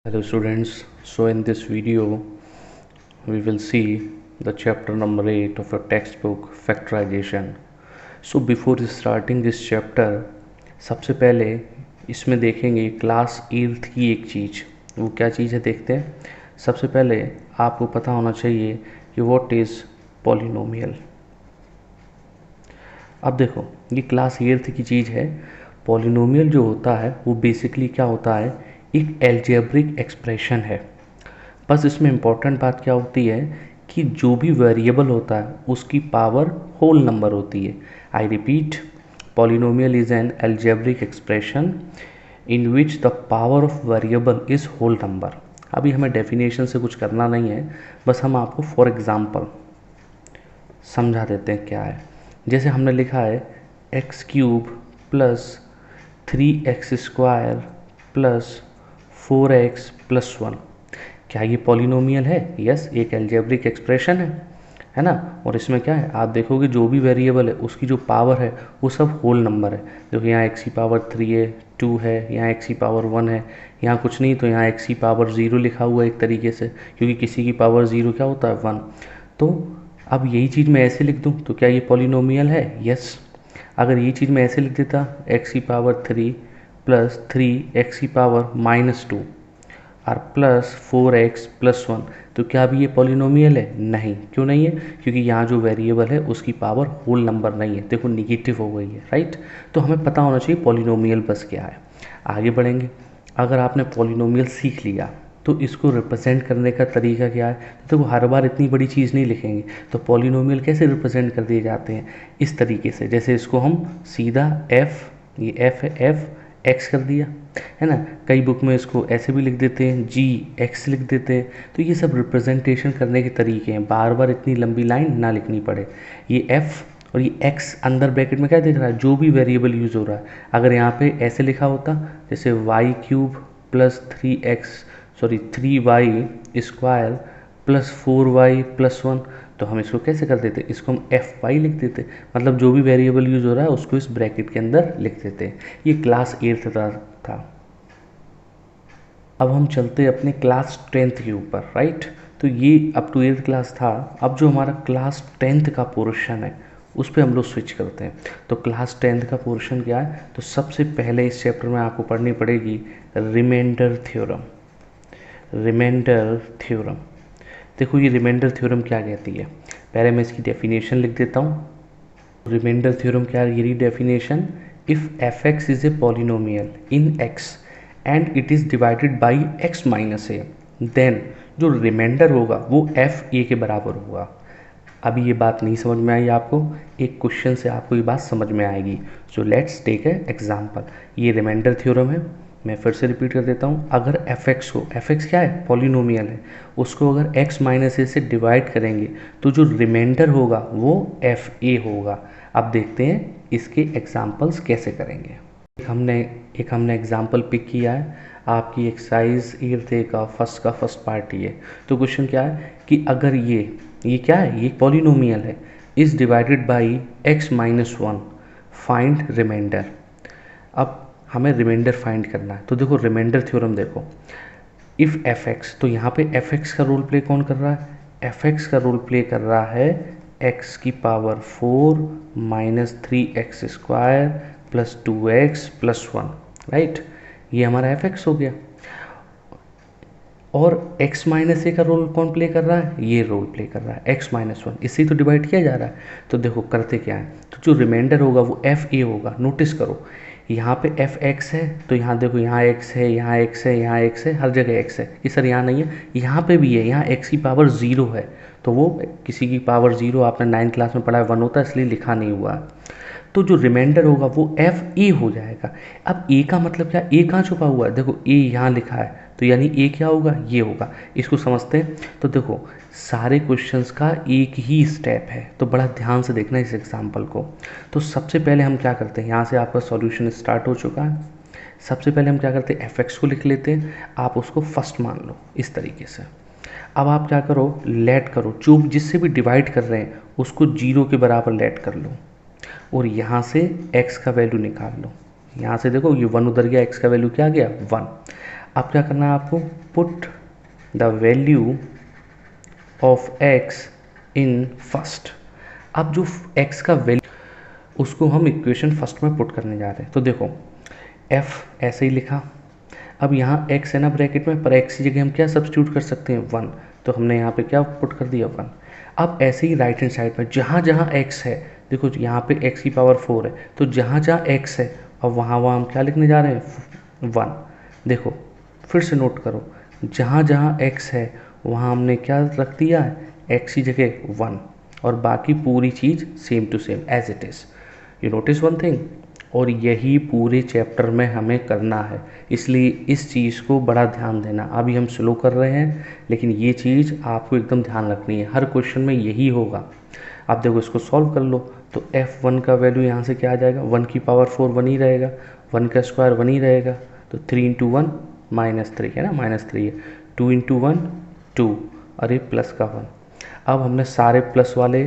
Hello students, so in this video we will see the chapter number 8 of your textbook factorization. So before starting this chapter सबसे पहले इसमें देखेंगे class 8 की एक चीज़, वो क्या चीज़ है देखते हैं। सबसे पहले आपको पता होना चाहिए कि व्हाट इज़ पॉलिनोमियल। अब देखो ये क्लास 8 की चीज़ है। पॉलिनोमियल जो होता है वो बेसिकली क्या होता है, एक एल्जेब्रिक एक्सप्रेशन है। बस इसमें इम्पॉर्टेंट बात क्या होती है कि जो भी वेरिएबल होता है उसकी पावर होल नंबर होती है। I repeat, polynomial is an algebraic expression in which the power of variable is whole number. अभी हमें डेफिनेशन से कुछ करना नहीं है, बस हम आपको फॉर एग्जांपल समझा देते हैं क्या है। जैसे हमने लिखा है x cube plus 3x² plus 4x+1। क्या ये पॉलिनोमियल है? यस, एक एल्जेब्रिक एक्सप्रेशन है ना। और इसमें क्या है, आप देखोगे जो भी वेरिएबल है उसकी जो पावर है वो सब होल नंबर है। देखो यहाँ x की पावर 3 है, 2 है, यहाँ x की पावर 1 है, यहाँ कुछ नहीं तो यहाँ x की पावर 0 लिखा हुआ है एक तरीके से, क्योंकि किसी की पावर 0 क्या होता है 1। तो अब यही चीज़ मैं ऐसे लिख दूँ तो क्या ये पॉलिनोमियल है? यस। अगर ये चीज़ मैं ऐसे लिख देता x की पावर 3 प्लस 3x की पावर -2 और प्लस 4x+1, तो क्या अभी ये पॉलिनोमियल है? नहीं। क्यों नहीं है? क्योंकि यहाँ जो वेरिएबल है उसकी पावर होल नंबर नहीं है। देखो निगेटिव हो गई है, राइट। तो हमें पता होना चाहिए पॉलिनोमियल बस क्या है। आगे बढ़ेंगे। अगर आपने पॉलिनोमियल सीख लिया तो इसको रिप्रेजेंट करने का तरीका क्या है। तो देखो हर बार इतनी बड़ी चीज़ नहीं लिखेंगे। तो पॉलिनोमियल कैसे रिप्रेजेंट कर दिए जाते हैं? इस तरीके से, जैसे इसको हम सीधा f, ये f है, f x कर दिया है ना। कई बुक में इसको ऐसे भी लिख देते हैं, g x लिख देते हैं। तो ये सब रिप्रेजेंटेशन करने के तरीके हैं, बार बार इतनी लंबी लाइन ना लिखनी पड़े। ये f और ये x अंदर ब्रैकेट में क्या दिख रहा है, जो भी वेरिएबल यूज़ हो रहा है। अगर यहाँ पे ऐसे लिखा होता जैसे y³ plus 3y² plus 4y+1, तो हम इसको कैसे कर देते, इसको हम fy लिख देते। मतलब जो भी वेरिएबल यूज़ हो रहा है उसको इस ब्रैकेट के अंदर लिख देते हैं। ये क्लास 8 था। अब हम चलते हैं अपने क्लास 10th के ऊपर, राइट। तो ये अप टू 8th क्लास था। अब जो हमारा क्लास 10th का पोर्शन है उस पर हम लोग स्विच करते हैं। तो क्लास 10th का पोर्शन क्या है, तो सबसे पहले इस चैप्टर में आपको पढ़नी पड़ेगी रिमाइंडर थ्योरम। रिमाइंडर थ्योरम, देखो ये रिमाइंडर थ्योरम क्या कहती है। पहले मैं इसकी डेफिनेशन लिख देता हूँ। रिमाइंडर थ्योरम क्या है, ये definition, if f(x) is a polynomial in x and it is divided by x minus a, then जो रिमाइंडर होगा वो f(a) के बराबर होगा। अभी ये बात नहीं समझ में आई आपको, एक क्वेश्चन से आपको ये बात समझ में आएगी। So let's take a example. ये रिमाइंडर थ्योरम है, मैं फिर से रिपीट कर देता हूँ। अगर f(x) को, f(x) क्या है, पॉलिनोमियल है, उसको अगर x माइनस ए से डिवाइड करेंगे तो जो रिमाइंडर होगा वो f(a) होगा। अब देखते हैं इसके एग्जाम्पल्स कैसे करेंगे। एक हमने एग्जाम्पल पिक किया है, आपकी एक्सरसाइज 8 का फर्स्ट पार्ट ये। तो क्वेश्चन क्या है कि अगर ये क्या है, ये पॉलिनोमियल है, is divided by x-1, find remainder. अब हमें रिमाइंडर फाइंड करना है। तो देखो रिमाइंडर थ्योरम देखो, इफ़ f(x), तो यहाँ पे f(x) का रोल प्ले कौन कर रहा है, f(x) का रोल प्ले कर रहा है x की power 4 minus 3x² plus 2x+1, right. ये हमारा f(x) हो गया। और x माइनस ए का रोल कौन प्ले कर रहा है, ये रोल प्ले कर रहा है x-1, इससे तो डिवाइड किया जा रहा है। तो देखो करते क्या है, तो जो रिमाइंडर होगा वो f(a) होगा। नोटिस करो यहाँ पे f(x) है, तो यहाँ देखो यहाँ x है, यहाँ x है, यहाँ x है, हर जगह x है। कि सर यहाँ नहीं है, यहाँ पे भी है, यहाँ x की पावर 0 है। तो वो किसी की पावर 0 आपने 9th क्लास में पढ़ा है 1 होता है, इसलिए लिखा नहीं हुआ है। तो जो रिमाइंडर होगा वो f(a) हो जाएगा। अब a का मतलब क्या, a कहाँ छुपा हुआ है, देखो a यहाँ लिखा है, तो यानी a क्या होगा, ये होगा। इसको समझते हैं। तो देखो सारे क्वेश्चंस का एक ही स्टेप है, तो बड़ा ध्यान से देखना इस एग्जांपल को। तो सबसे पहले हम क्या करते हैं, यहाँ से आपका सॉल्यूशन स्टार्ट हो चुका है। सबसे पहले हम क्या करते हैं, f(x) को लिख लेते हैं, आप उसको फर्स्ट मान लो इस तरीके से। अब आप क्या करो, लेट करो, जो जिससे भी डिवाइड कर रहे हैं उसको 0 के बराबर लेट कर लो, और यहाँ से x का वैल्यू निकाल लो। यहाँ से देखो ये 1 उधर गया, x का वैल्यू क्या आ गया 1। अब क्या करना है आपको, put the value of x in first. अब जो x का वैल्यू उसको हम इक्वेशन फर्स्ट में पुट करने जा रहे हैं। तो देखो f ऐसे ही लिखा, अब यहाँ x है ना ब्रैकेट में, पर x की जगह हम क्या सब्स्टिट्यूट कर सकते हैं 1, तो हमने यहाँ पे क्या पुट कर दिया 1। अब ऐसे ही राइट हैंड साइड में जहाँ जहाँ x है, देखो यहाँ पे x की पावर 4 है, तो जहाँ जहाँ x है अब वहाँ वहाँ हम क्या लिखने जा रहे हैं 1। देखो फिर से नोट करो, जहाँ जहाँ x है वहाँ हमने क्या रख दिया है, x की जगह 1, और बाकी पूरी चीज़ same to same as it is. You notice one thing, और यही पूरे चैप्टर में हमें करना है, इसलिए इस चीज़ को बड़ा ध्यान देना। अभी हम स्लो कर रहे हैं, लेकिन ये चीज़ आपको एकदम ध्यान रखनी है, हर क्वेश्चन में यही होगा। आप देखो इसको सॉल्व कर लो, तो f1 का वैल्यू यहाँ से क्या आ जाएगा, 1 की पावर 4 1 ही रहेगा, 1 का स्क्वायर 1 ही रहेगा, तो 3 इंटू 1 -3 है ना, -3 है, 2 इंटू 1 2, और ये प्लस का 1। अब हमने सारे प्लस वाले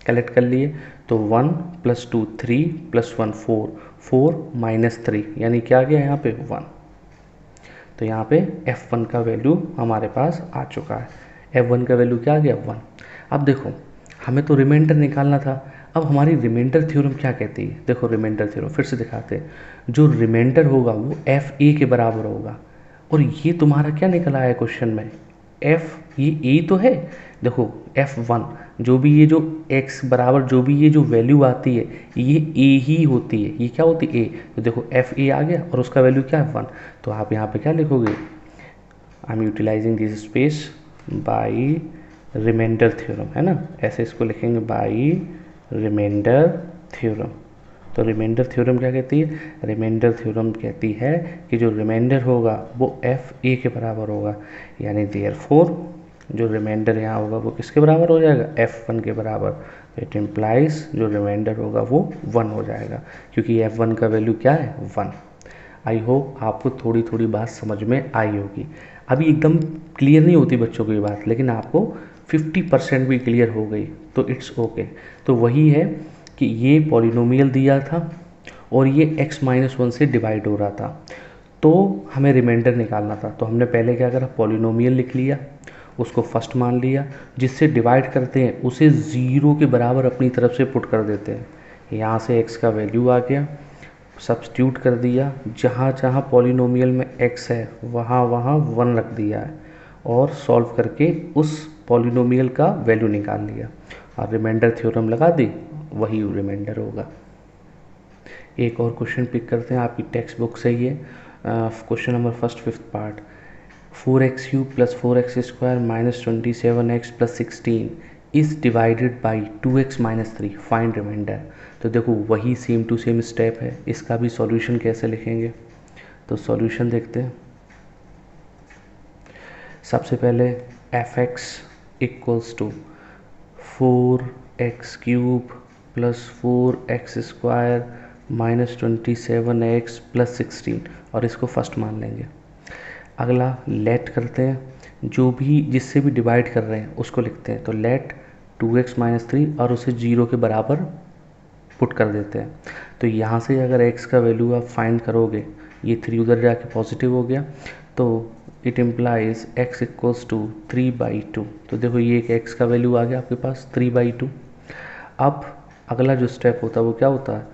कलेक्ट कर लिए, तो 1 + 2 3 + 1 4, 4 - 3 यानी क्या आ गया यहाँ पे 1। तो यहाँ पे f1 का वैल्यू हमारे पास आ चुका है, f1 का वैल्यू क्या आ गया 1। अब देखो हमें तो रिमाइंडर निकालना था, अब हमारी रिमाइंडर थ्योरम क्या कहती है, देखो रिमाइंडर थ्योरम फिर से दिखाते हैं, जो रिमाइंडर होगा वो fa के बराबर होगा। और ये तुम्हारा क्या निकला है क्वेश्चन में, f ये a तो है, देखो f1 जो भी ये जो x बराबर जो भी ये जो वैल्यू आती है ये a ही होती है, ये क्या होती है a, तो देखो fa आ गया और उसका वैल्यू क्या है 1, तो आप यहाँ पे क्या लिखोगे, I am utilizing this space by remainder theorem, है ना, ऐसे इसको लिखेंगे बाई रिमाइंडर थ्योरम। तो रिमाइंडर थ्योरम क्या कहती है, रिमाइंडर थ्योरम कहती है कि जो रिमाइंडर होगा वो fa के बराबर होगा, यानी देयरफॉर जो रिमाइंडर यहाँ होगा वो किसके बराबर हो जाएगा, f1 के बराबर। इट इम्प्लाइज जो रिमाइंडर होगा वो 1 हो जाएगा, क्योंकि f1 का वैल्यू क्या है 1। आई होप आपको थोड़ी थोड़ी बात समझ में आई होगी। अभी एकदम क्लियर नहीं होती बच्चों को ये बात, लेकिन आपको 50% भी क्लियर हो गई तो इट्स ओके। तो वही है कि ये पॉलिनोमियल दिया था और ये x-1 से डिवाइड हो रहा था, तो हमें रिमाइंडर निकालना था। तो हमने पहले क्या करा, पॉलिनोमियल लिख लिया, उसको फर्स्ट मान लिया, जिससे डिवाइड करते हैं उसे 0 के बराबर अपनी तरफ से पुट कर देते हैं। यहाँ से x का वैल्यू आ गया, सब्स्टिट्यूट कर दिया, जहाँ जहाँ पॉलिनोमियल में x है वहाँ वहाँ 1 रख दिया है, और सॉल्व करके उस पॉलिनोमियल का वैल्यू निकाल लिया और रिमाइंडर थ्योरम लगा दी, वही रिमाइंडर होगा। एक और क्वेश्चन पिक करते हैं, आपकी टेक्स्ट बुक से ही है, question number first 5th part, 4x³ + 4x² - 27x + 16 is divided by 2x - 3, find remainder. तो देखो वही सेम टू सेम स्टेप है, इसका भी सॉल्यूशन कैसे लिखेंगे, तो सॉल्यूशन देखते हैं। सबसे पहले f(x) = 4x³ + 4x² - 27x + 16, और इसको फर्स्ट मान लेंगे। अगला लेट करते हैं, जो भी जिससे भी डिवाइड कर रहे हैं उसको लिखते हैं, तो लेट 2x - 3 और उसे 0 के बराबर पुट कर देते हैं। तो यहाँ से अगर x का वैल्यू आप फाइंड करोगे, ये 3 उधर जाके पॉजिटिव हो गया, तो इट इम्प्लाइज x = 3/2। तो देखो ये एक x का वैल्यू आ गया आपके पास 3/2। अब अगला जो स्टेप होता है वो क्या होता है,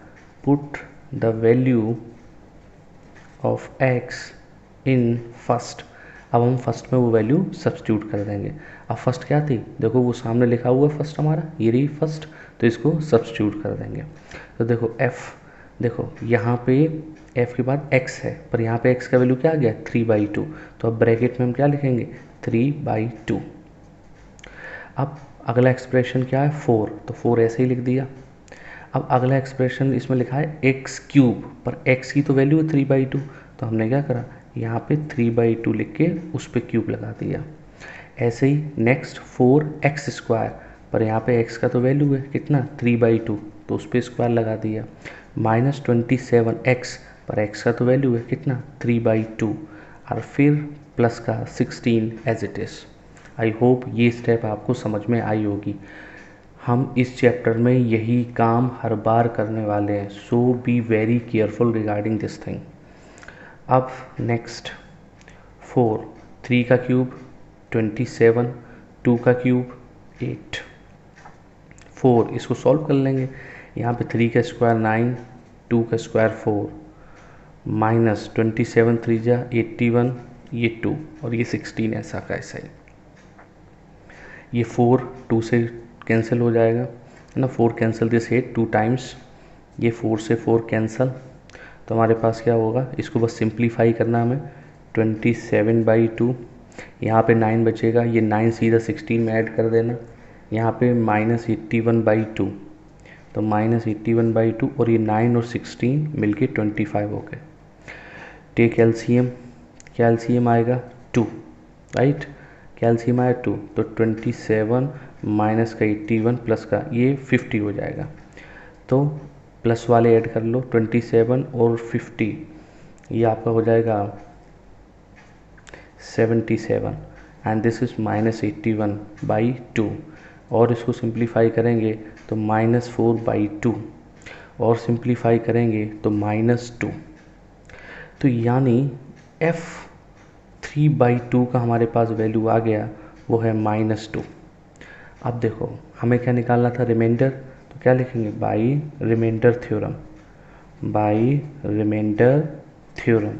put the value of x in first. अब हम फर्स्ट में वो वैल्यू सब्स्टिट्यूट कर देंगे। अब फर्स्ट क्या थी, देखो वो सामने लिखा हुआ है फर्स्ट हमारा, ये रही फर्स्ट, तो इसको सब्स्टिट्यूट कर देंगे। तो देखो f, देखो यहाँ पे f के बाद x है, पर यहाँ पे x का वैल्यू क्या आ गया 3/2, तो अब ब्रैकेट में हम क्या लिखेंगे 3/2। अब अगला एक्सप्रेशन क्या है 4, तो 4 ऐसे ही लिख दिया। अब अगला एक्सप्रेशन इसमें लिखा है x³, पर x की तो वैल्यू है 3/2, तो हमने क्या करा, यहाँ पे 3/2 लिख के उस पर क्यूब लगा दिया। ऐसे ही नेक्स्ट 4x², पर यहाँ पे x का तो वैल्यू है कितना 3/2, तो उस पर स्क्वायर लगा दिया। -27x, पर x का तो वैल्यू है कितना 3/2, और फिर प्लस का 16 as it is. I hope ये स्टेप आपको समझ में आई होगी। हम इस चैप्टर में यही काम हर बार करने वाले हैं, so be very careful regarding this thing. अब नेक्स्ट 4, 3 का क्यूब 27, 2 का क्यूब 8, 4 इसको सॉल्व कर लेंगे। यहाँ पे 3 का स्क्वायर 9, 2 का स्क्वायर 4, माइनस 27 3 जा 81, ये 2 और ये 16 ऐसा का ऐसा ही। ये 4 2 से कैंसिल हो जाएगा है ना, 4 कैंसिल दिस 8 2 टाइम्स, ये 4 से 4 कैंसिल, तो हमारे पास क्या होगा, इसको बस सिंप्लीफाई करना हमें, 27/2, यहाँ पे 9 बचेगा, ये 9 सीधा 16 में ऐड कर देना, यहाँ पे -81/2, तो -81/2 और ये 9 और 16 मिलके 25 हो गए। टेक एलसीएम, क्या एलसीएम आएगा 2, राइट, क्या एलसीएम आया 2, तो 27 माइनस का 81 प्लस का ये 50 हो जाएगा, तो प्लस वाले ऐड कर लो 27 और 50, ये आपका हो जाएगा 77 एंड दिस इज -81/2, और इसको सिंप्लीफाई करेंगे तो -4/2 और सिंप्लीफाई करेंगे तो -2, तो यानी f3/2 का हमारे पास वैल्यू आ गया, वो है -2। अब देखो हमें क्या निकालना था, रिमाइंडर, तो क्या लिखेंगे, by remainder theorem, by remainder theorem.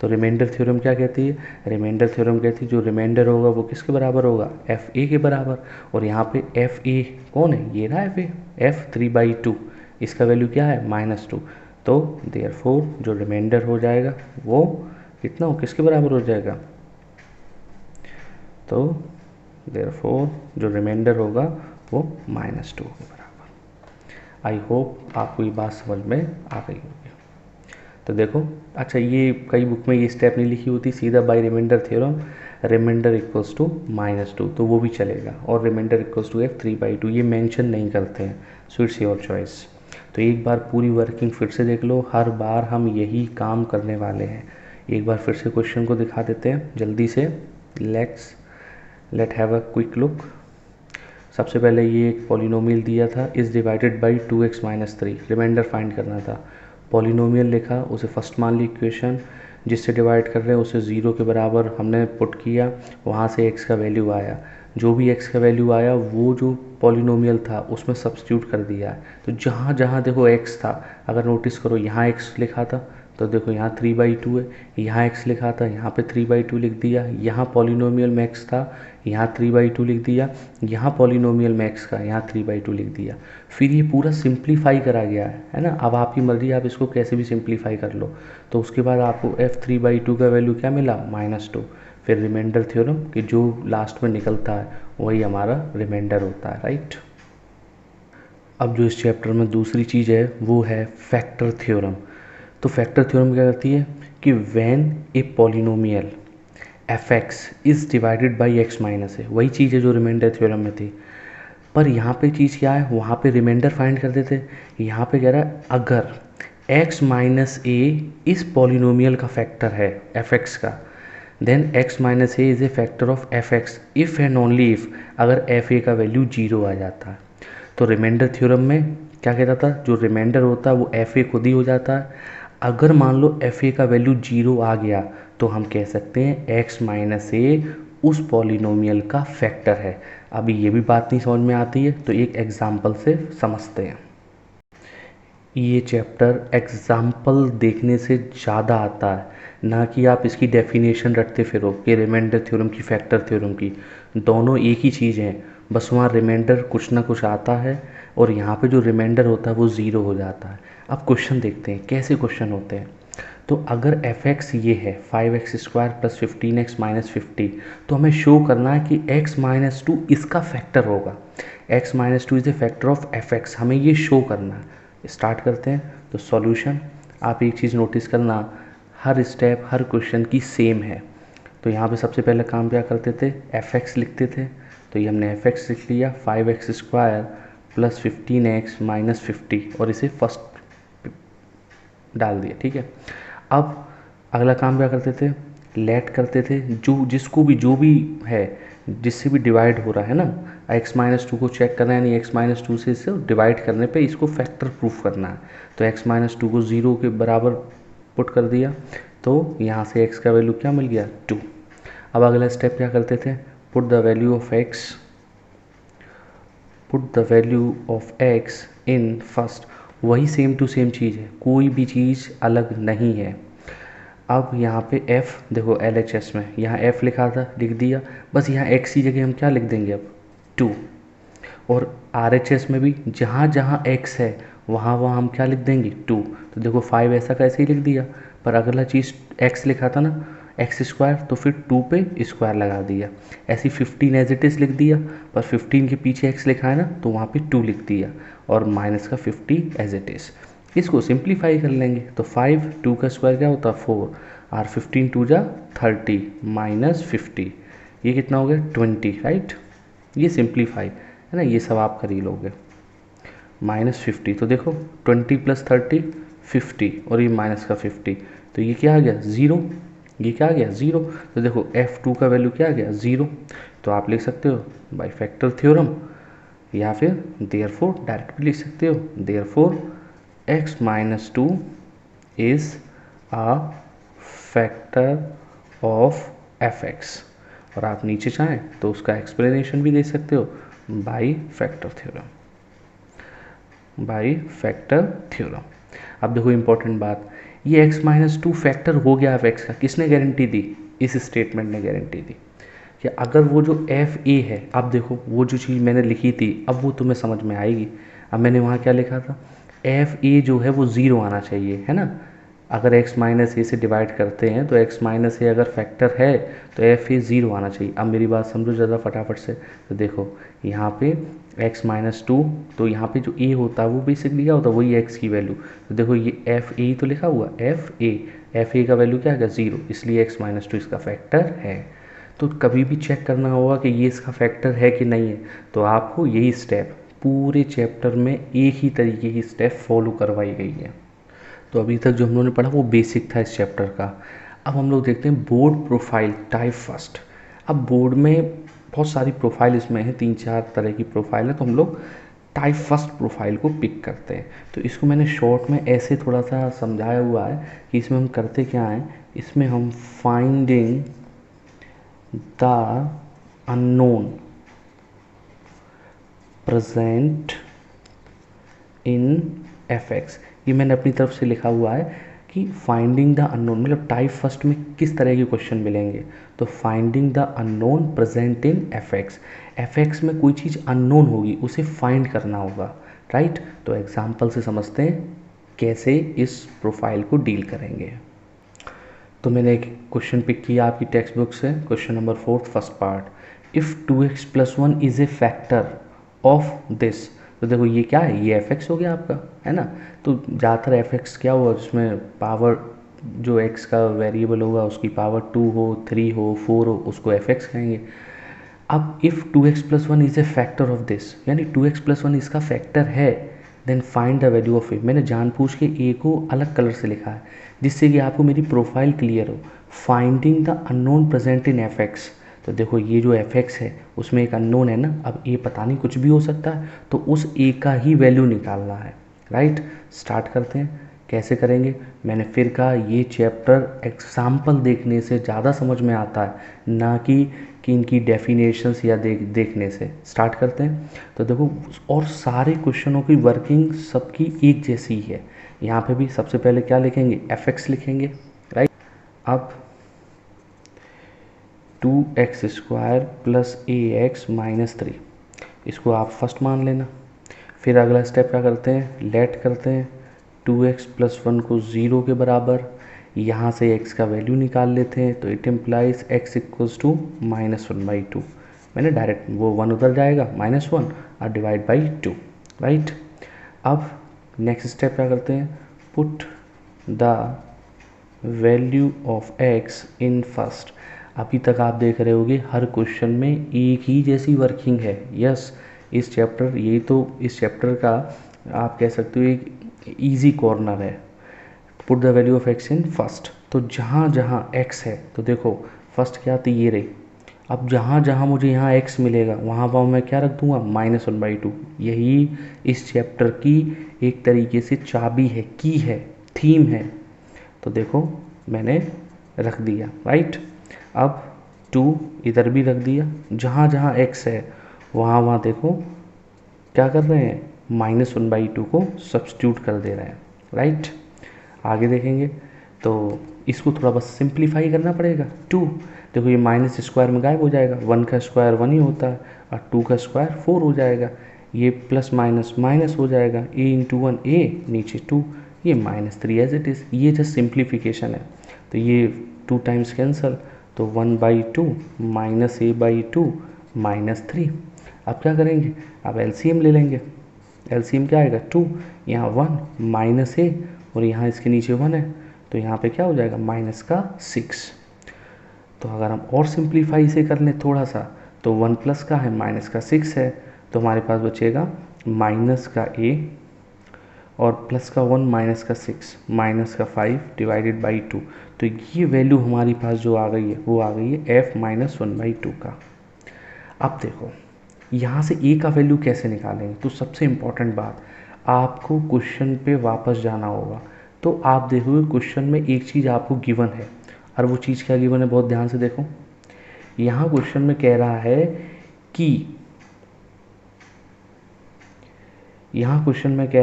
तो रिमाइंडर थ्योरम क्या कहती है, रिमाइंडर थ्योरम कहती है जो रिमाइंडर होगा वो किसके बराबर होगा, एफ ए के बराबर, और यहाँ पे एफ ए कौन है, ये रहा एफ ए, f3/2, इसका वैल्यू क्या है -2, तो देयरफॉर जो रिमाइंडर हो जाएगा वो कितना हो, किसके बराबर हो जाएगा, तो देयरफॉर जो रिमाइंडर होगा वो -2 के बराबर। आई होप आपको ये बात समझ में आ गई होगी। तो देखो, अच्छा ये कई बुक में ये स्टेप नहीं लिखी होती, सीधा by remainder theorem remainder equals to -2, तो वो भी चलेगा, और रिमाइंडर इक्वल्स टू f3/2 ये मेंशन नहीं करते हैं, सो इट्स योर चॉइस। तो एक बार पूरी वर्किंग फिर से देख लो, हर बार हम यही काम करने वाले हैं। एक बार फिर से क्वेश्चन को दिखा देते हैं जल्दी से, let have a quick look. सबसे पहले ये एक पॉलिनोमियल दिया था, is divided by 2x - 3, remainder find करना था। पॉलिनोमियल लिखा, उसे फर्स्ट मान ली इक्वेशन, जिससे डिवाइड कर रहे हैं उसे 0 के बराबर हमने पुट किया, वहाँ से x का वैल्यू आया, जो भी x का वैल्यू आया वो जो पॉलिनोमियल था उसमें सब्स्टिट्यूट कर दिया। तो जहाँ जहाँ देखो x था, अगर नोटिस करो यहाँ x लिखा था, तो देखो यहाँ 3/2 है, यहाँ x लिखा था, यहाँ पे 3/2 लिख दिया, यहाँ पॉलिनोमियल में x था, यहाँ 3/2 लिख दिया, यहाँ पॉलिनोमियल में x का, यहाँ 3/2 लिख दिया। फिर ये पूरा सिंप्लीफाई करा गया है ना, अब आपकी मर्जी, आप इसको कैसे भी सिंप्लीफाई कर लो। तो उसके बाद आपको f3/2 का वैल्यू क्या मिला, -2। फिर रिमाइंडर थ्योरम कि जो लास्ट में निकलता है वही हमारा रिमाइंडर होता है, राइट। अब जो इस चैप्टर में दूसरी चीज़ है वो है फैक्टर थ्योरम। तो फैक्टर थ्योरम क्या करती है कि when a polynomial fx is divided by x minus है, वही चीज़ है जो रिमाइंडर थ्योरम में थी, पर यहाँ पे चीज़ क्या है, वहाँ पे रिमाइंडर फाइंड करते थे, यहाँ पे कह रहा है अगर x माइनस ए इस पॉलिनोमियल का फैक्टर है fx का, then x minus a is a factor of fx if and only if अगर fa का वैल्यू 0 आ जाता है। तो रिमाइंडर थ्योरम में क्या कहता था, जो रिमाइंडर होता है वो fa खुद ही हो जाता है। अगर मान लो fa का वैल्यू 0 आ गया तो हम कह सकते हैं x माइनस ए उस पॉलिनोमियल का फैक्टर है। अभी ये भी बात नहीं समझ में आती है तो एक एग्जाम्पल से समझते हैं। ये चैप्टर एग्जाम्पल देखने से ज़्यादा आता है, ना कि आप इसकी डेफिनेशन रटते फिरो कि रिमाइंडर थ्योरम की फैक्टर थ्योरम की, दोनों एक ही चीज़ हैं, बस वहाँ रिमाइंडर कुछ ना कुछ आता है और यहाँ पे जो रिमाइंडर होता है वो 0 हो जाता है। अब क्वेश्चन देखते हैं कैसे क्वेश्चन होते हैं। तो अगर fx ये है 5x² + 15x - 50, तो हमें शो करना है कि x - 2 इसका फैक्टर होगा, x - 2 is the factor of fx, हमें ये शो करना है। स्टार्ट करते हैं। तो सॉल्यूशन, आप एक चीज़ नोटिस करना, हर स्टेप हर क्वेश्चन की सेम है। तो यहाँ पे सबसे पहले काम क्या करते थे, fx लिखते थे, तो ये हमने fx लिख लिया 5x² + 15x - 50 और इसे फर्स्ट डाल दिया, ठीक है। अब अगला काम क्या करते थे, लेट करते थे, जो भी है जिससे भी डिवाइड हो रहा है ना, x - 2 को चेक करना है, यानी x - 2 से इसे डिवाइड करने पे इसको फैक्टर प्रूफ करना है। तो x - 2 को 0 के बराबर पुट कर दिया, तो यहाँ से x का वैल्यू क्या मिल गया 2, अब अगला स्टेप क्या करते थे, put the value of x in first. वही सेम टू सेम चीज़ है, कोई भी चीज़ अलग नहीं है। अब यहाँ पे f देखो LHS में यहाँ f लिखा था, लिख दिया, बस यहाँ x की जगह हम क्या लिख देंगे अब 2। और RHS में भी जहाँ जहाँ x है वहाँ वहाँ हम क्या लिख देंगे 2। तो देखो 5 ऐसा का ऐसे ही लिख दिया, पर अगला चीज़ x लिखा था ना एक्स स्क्वायर, तो फिर 2 पे स्क्वायर लगा दिया। ऐसे 15 एज इट इज़ लिख दिया, पर 15 के पीछे x लिखा है ना तो वहाँ पे 2 लिख दिया, और माइनस का 50 एज इट इज़। इसको सिंप्लीफाई कर लेंगे तो 5, 2 का स्क्वायर क्या होता है 4, और 15 2 जा 30 माइनस 50, ये कितना हो गया 20, राइट। ये सिंप्लीफाई है ना, ये सब आप कर ही लोगे। माइनस 50, तो देखो 20 प्लस 30 50, और ये माइनस का 50, तो ये क्या आ गया 0, ये क्या आ गया 0। तो देखो f2 का वैल्यू क्या आ गया 0। तो आप लिख सकते हो बाय फैक्टर थ्योरम, या फिर देयरफॉर डायरेक्ट भी लिख सकते हो, therefore x minus 2 is a factor of fx। और आप नीचे चाहें तो उसका एक्सप्लेनेशन भी दे सकते हो by factor theorem, by factor theorem. अब देखो इंपॉर्टेंट बात, ये x माइनस 2 फैक्टर हो गया f का, किसने गारंटी दी, इस स्टेटमेंट ने गारंटी दी कि अगर वो जो एफ ए है, अब देखो वो जो चीज़ मैंने लिखी थी अब वो तुम्हें समझ में आएगी। अब मैंने वहाँ क्या लिखा था, एफ ए जो है वो 0 आना चाहिए, है ना। अगर x माइनस ए से डिवाइड करते हैं तो x माइनस ए अगर फैक्टर है तो एफ ए 0 आना चाहिए। अब मेरी बात समझो ज़्यादा फटाफट से, तो देखो यहाँ पे x माइनस 2, तो यहाँ पे जो a होता है वो बेसिकली क्या होता है, वही x की वैल्यू। तो देखो ये एफ ए तो लिखा हुआ एफ ए का वैल्यू क्या है 0, इसलिए x माइनस 2 इसका फैक्टर है। तो कभी भी चेक करना होगा कि ये इसका फैक्टर है कि नहीं है, तो आपको यही स्टेप पूरे चैप्टर में एक ही तरीके की स्टेप फॉलो करवाई गई है। तो अभी तक जो हम लोगों ने पढ़ा वो बेसिक था इस चैप्टर का। अब हम लोग देखते हैं बोर्ड प्रोफाइल टाइप फर्स्ट। अब बोर्ड में बहुत सारी प्रोफाइल इसमें है, 3-4 तरह की प्रोफाइल है, तो हम लोग टाइप फर्स्ट प्रोफाइल को पिक करते हैं। तो इसको मैंने शॉर्ट में ऐसे थोड़ा सा समझाया हुआ है कि इसमें हम करते क्या हैं, इसमें हम finding the unknown present in fx, ये मैंने अपनी तरफ से लिखा हुआ है कि फाइंडिंग द अननोन, मतलब टाइप फर्स्ट में किस तरह के क्वेश्चन मिलेंगे। तो finding the unknown present in fx में कोई चीज़ अननोन होगी उसे फाइंड करना होगा, राइट। तो एग्जाम्पल से समझते हैं कैसे इस प्रोफाइल को डील करेंगे। तो मैंने एक क्वेश्चन पिक किया आपकी टेक्स्ट बुक से, question number 4 first part, if 2x + 1 is a factor of this. तो देखो ये क्या है, ये fx हो गया आपका, है ना। तो ज़्यादातर fx क्या हुआ जिसमें पावर जो x का वेरिएबल होगा उसकी पावर 2 हो, 3 हो, 4 हो, उसको fx कहेंगे। अब if 2x + 1 is a factor of this, यानी 2x + 1 इसका फैक्टर है, then find the value of a. मैंने जानबूझ के ए को अलग कलर से लिखा है जिससे कि आपको मेरी प्रोफाइल क्लियर हो। Finding the unknown present in fx, तो देखो ये जो fx है उसमें एक अननोन है ना, अब ए पता नहीं कुछ भी हो सकता है, तो उस ए का ही वैल्यू निकालना है, राइट। स्टार्ट करते हैं, कैसे करेंगे। मैंने फिर कहा ये चैप्टर एग्जाम्पल देखने से ज़्यादा समझ में आता है, ना कि इनकी डेफिनेशंस या देखने से। स्टार्ट करते हैं। तो देखो और सारे क्वेश्चनों की वर्किंग सबकी एक जैसी है। यहाँ पे भी सबसे पहले क्या लिखेंगे, fx लिखेंगे, राइट। अब 2x² + ax - 3, इसको आप फर्स्ट मान लेना। फिर अगला स्टेप क्या करते हैं, लेट करते हैं 2x + 1 को 0 के बराबर, यहाँ से x का वैल्यू निकाल लेते हैं, तो इट इम्प्लाइज x = -1/2। मैंने डायरेक्ट वो 1 उधर जाएगा -1 और डिवाइड बाई 2, राइट। अब नेक्स्ट स्टेप क्या करते हैं, put the value of x in first. अभी तक आप देख रहे होगे हर क्वेश्चन में एक ही जैसी वर्किंग है। यस, इस चैप्टर, यही तो इस चैप्टर का आप कह सकते हो एक इजी कॉर्नर है। Put the value of x in first, तो जहाँ जहाँ x है, तो देखो फर्स्ट क्या आती ये रही। अब जहाँ जहाँ मुझे यहाँ x मिलेगा वहाँ वहाँ मैं क्या रख दूँगा -1/2। यही इस चैप्टर की एक तरीके से चाबी है, की है, थीम है। तो देखो मैंने रख दिया, राइट। अब 2 इधर भी रख दिया, जहाँ जहाँ x है वहाँ वहाँ देखो क्या कर रहे हैं, -1/2 को सब्स्टिट्यूट कर दे रहे हैं, राइट। आगे देखेंगे तो इसको थोड़ा बस सिंप्लीफाई करना पड़ेगा। 2 देखो ये माइनस स्क्वायर में गायब हो जाएगा, 1 का स्क्वायर 1 ही होता है और 2 का स्क्वायर 4 हो जाएगा, ये प्लस माइनस माइनस हो जाएगा, a इंटू 1 a नीचे 2, ये -3 एज इट इज़। ये जस्ट सिंप्लीफिकेशन है, तो ये 2 टाइम्स कैंसल, तो 1/2 -a/2 -3। अब क्या करेंगे, अब एलसीएम ले लेंगे। एलसीएम क्या आएगा, 2, यहाँ 1 माइनस a और यहाँ इसके नीचे 1 है, तो यहाँ पे क्या हो जाएगा -6। तो अगर हम और सिंप्लीफाई से कर लें थोड़ा सा, तो 1 प्लस का है -6 है, तो हमारे पास बचेगा -a और प्लस का 1 -6 -5 डिवाइडेड बाई 2। तो ये वैल्यू हमारी पास जो आ गई है वो आ गई है f -1/2 का। अब देखो यहाँ से a का वैल्यू कैसे निकालेंगे, तो सबसे इम्पॉर्टेंट बात, आपको क्वेश्चन पे वापस जाना होगा। तो आप देखोगे क्वेश्चन में एक चीज़ आपको गिवन है, और वो चीज़ क्या गिवन है, बहुत ध्यान से देखो। यहाँ क्वेश्चन में कह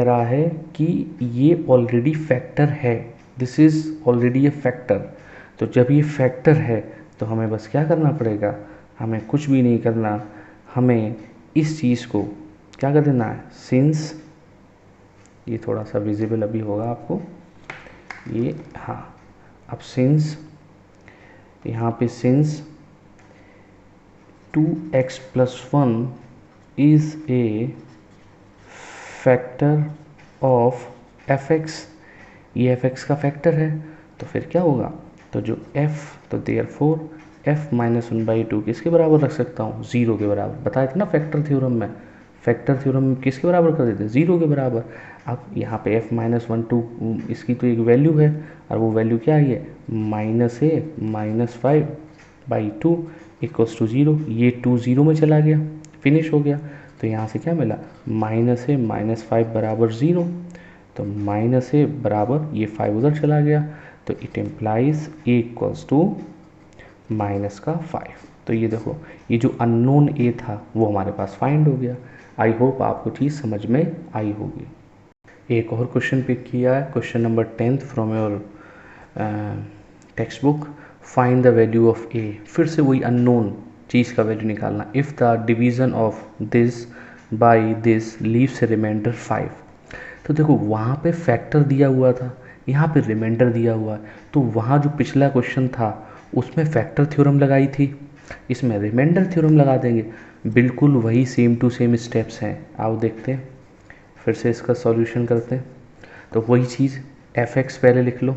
रहा है कि ये ऑलरेडी फैक्टर है, this is already A factor. तो जब ये फैक्टर है तो हमें बस क्या करना पड़ेगा, हमें कुछ भी नहीं करना, हमें इस चीज़ को क्या कर देना है, सिंस, ये थोड़ा सा विजिबल अभी होगा आपको, ये हाँ, अब सिंस, यहाँ पे since 2x + 1 is a factor of fx, ये fx का फैक्टर है, तो फिर क्या होगा, तो जो f, तो देयरफॉर f -1/2 किसके बराबर रख सकता हूँ, 0 के बराबर। बताया था ना फैक्टर थ्योरम में, फैक्टर थ्योरम में किसके बराबर कर देते हैं, 0 के बराबर। अब यहाँ पे f -1/2 इसकी तो एक वैल्यू है, और वो वैल्यू क्या आई है, -a -5/2 = 0। ये 2 0 में चला गया, फिनिश हो गया। तो यहाँ से क्या मिला, -a -5 बराबर 0, तो -a बराबर ये 5 उधर चला गया, तो इट इम्प्लाइज a = -5। तो ये देखो, ये जो अननोन a था वो हमारे पास फाइंड हो गया। आई होप आपको चीज़ समझ में आई होगी। एक और क्वेश्चन पिक किया है, question number 10 from your text book, find the value of a। फिर से वही अननोन चीज़ का वैल्यू निकालना। If the division of this by this leaves a remainder 5। तो देखो वहाँ पे फैक्टर दिया हुआ था, यहाँ पे रिमाइंडर दिया हुआ है, तो वहाँ जो पिछला क्वेश्चन था उसमें फैक्टर थ्योरम लगाई थी, इसमें रिमाइंडर थ्योरम लगा देंगे। बिल्कुल वही सेम टू सेम स्टेप्स हैं। आओ देखते हैं, फिर से इसका सॉल्यूशन करते हैं। तो वही चीज़ fx पहले लिख लो।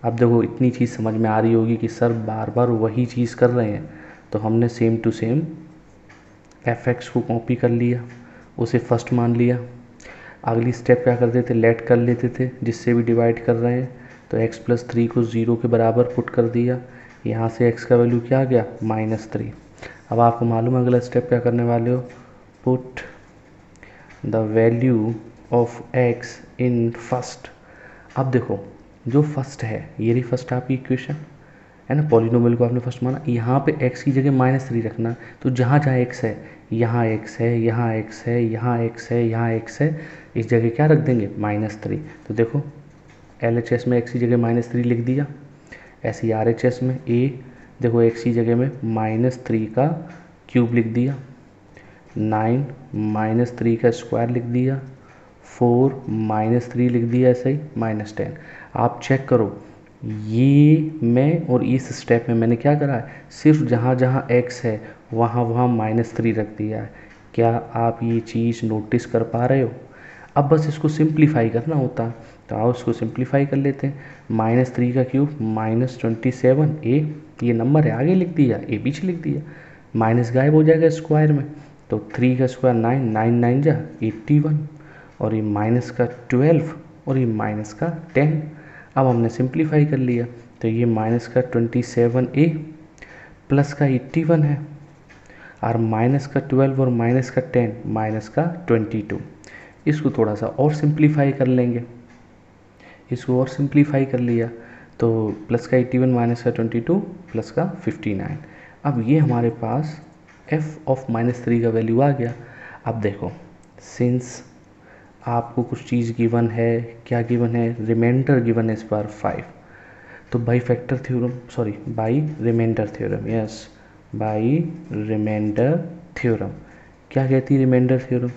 अब देखो इतनी चीज़ समझ में आ रही होगी कि सर बार बार वही चीज़ कर रहे हैं, तो हमने सेम टू सेम fx को कॉपी कर लिया, उसे फर्स्ट मान लिया। अगली स्टेप क्या करते थे, लेट कर लेते थे, जिससे भी डिवाइड कर रहे हैं, तो x + 3 को 0 के बराबर पुट कर दिया। यहाँ से x का वैल्यू क्या आ गया, -3। अब आपको मालूम है अगला स्टेप क्या करने वाले हो, put the value of x in first. अब देखो जो फर्स्ट है, ये रही फर्स्ट आपकी इक्वेशन है ना, पॉलिनोमियल को आपने फर्स्ट माना, यहाँ पे x की जगह -3 रखना। तो जहाँ जहाँ x है, यहाँ x है, यहाँ x है, यहाँ x है, यहाँ x है, इस जगह क्या रख देंगे, -3। तो देखो LHS में x की जगह -3 लिख दिया, ऐसे ही RHS में a, देखो x की जगह में -3 का क्यूब लिख दिया, 9 -3 का स्क्वायर लिख दिया, 4 -3 लिख दिया, ऐसे ही -10। आप चेक करो, ये मैं और इस स्टेप में मैंने क्या करा है, सिर्फ जहाँ जहाँ x है वहाँ वहाँ -3 रख दिया है। क्या आप ये चीज़ नोटिस कर पा रहे हो? अब बस इसको सिंप्लीफाई करना होता, तो आओ इसको सिंप्लीफाई कर लेते हैं। -3 का क्यूब -27, a ये नंबर है, आगे लिख दिया, a पीछे लिख दिया, माइनस गायब हो जाएगा स्क्वायर में, तो 3 का स्क्वायर 9, 9 9 जा 81, और ये माइनस का 12 और ये माइनस का 10। अब हमने सिंप्लीफाई कर लिया, तो ये माइनस का 27a प्लस का 81 है, और माइनस का 12 और माइनस का 10 माइनस का 22। इसको थोड़ा सा और सिंप्लीफाई कर लेंगे, इसको और सिंप्लीफाई कर लिया, तो प्लस का 81 माइनस का 22 प्लस का 59। अब ये हमारे पास f ऑफ -3 का वैल्यू आ गया। अब देखो, सिंस आपको कुछ चीज़ गिवन है, क्या गिवन है, रिमाइंडर गिवन है इस बार 5, तो by factor theorem, sorry by remainder theorem, yes by remainder theorem. क्या कहती है रिमाइंडर थ्योरम?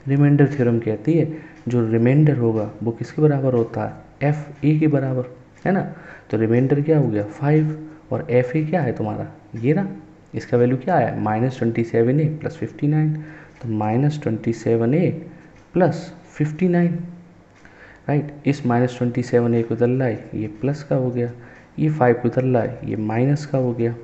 रिमाइंडर थ्योरम कहती है जो रिमाइंडर होगा वो किसके बराबर होता है? एफ ए के बराबर, है ना। तो रिमाइंडर क्या हो गया 5, और एफ ए क्या है तुम्हारा ये ना, इसका वैल्यू क्या है -27a प्लस 59, तो -27a प्लस 59, राइट। इस -27a को उधर लाए, ये प्लस का हो गया, ये 5 को उधर लाए, ये माइनस का हो गया।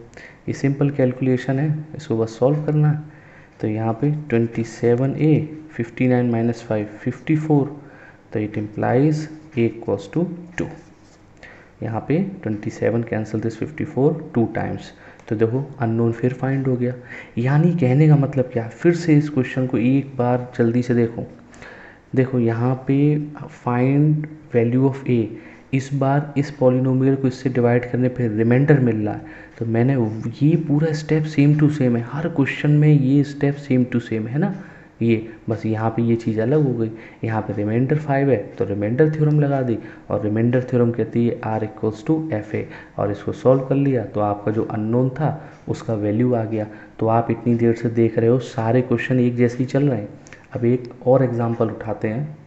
ये सिंपल कैलकुलेशन है, इसको बस सॉल्व करना है। तो यहाँ पे 27a 59 माइनस 5 54, तो it implies a equals to 2। यहाँ पे 27 कैंसिल दिस 54 2 टाइम्स, तो देखो अननोन फिर फाइंड हो गया। यानी कहने का मतलब क्या है, फिर से इस क्वेश्चन को एक बार जल्दी से देखो यहाँ पे फाइंड वैल्यू ऑफ a, इस बार इस पॉलिनोमियल को इससे डिवाइड करने पे रिमाइंडर मिल रहा है, तो मैंने ये पूरा स्टेप सेम टू सेम है, हर क्वेश्चन में ये स्टेप सेम टू सेम है ना। ये बस यहाँ पे ये चीज़ अलग हो गई, यहाँ पे रिमाइंडर 5 है तो रिमाइंडर थ्योरम लगा दी, और रिमाइंडर थ्योरम कहती है r equals to F A, और इसको सॉल्व कर लिया तो आपका जो अननोन था उसका वैल्यू आ गया। तो आप इतनी देर से देख रहे हो सारे क्वेश्चन एक जैसे ही चल रहे हैं। अब एक और एग्जाम्पल उठाते हैं।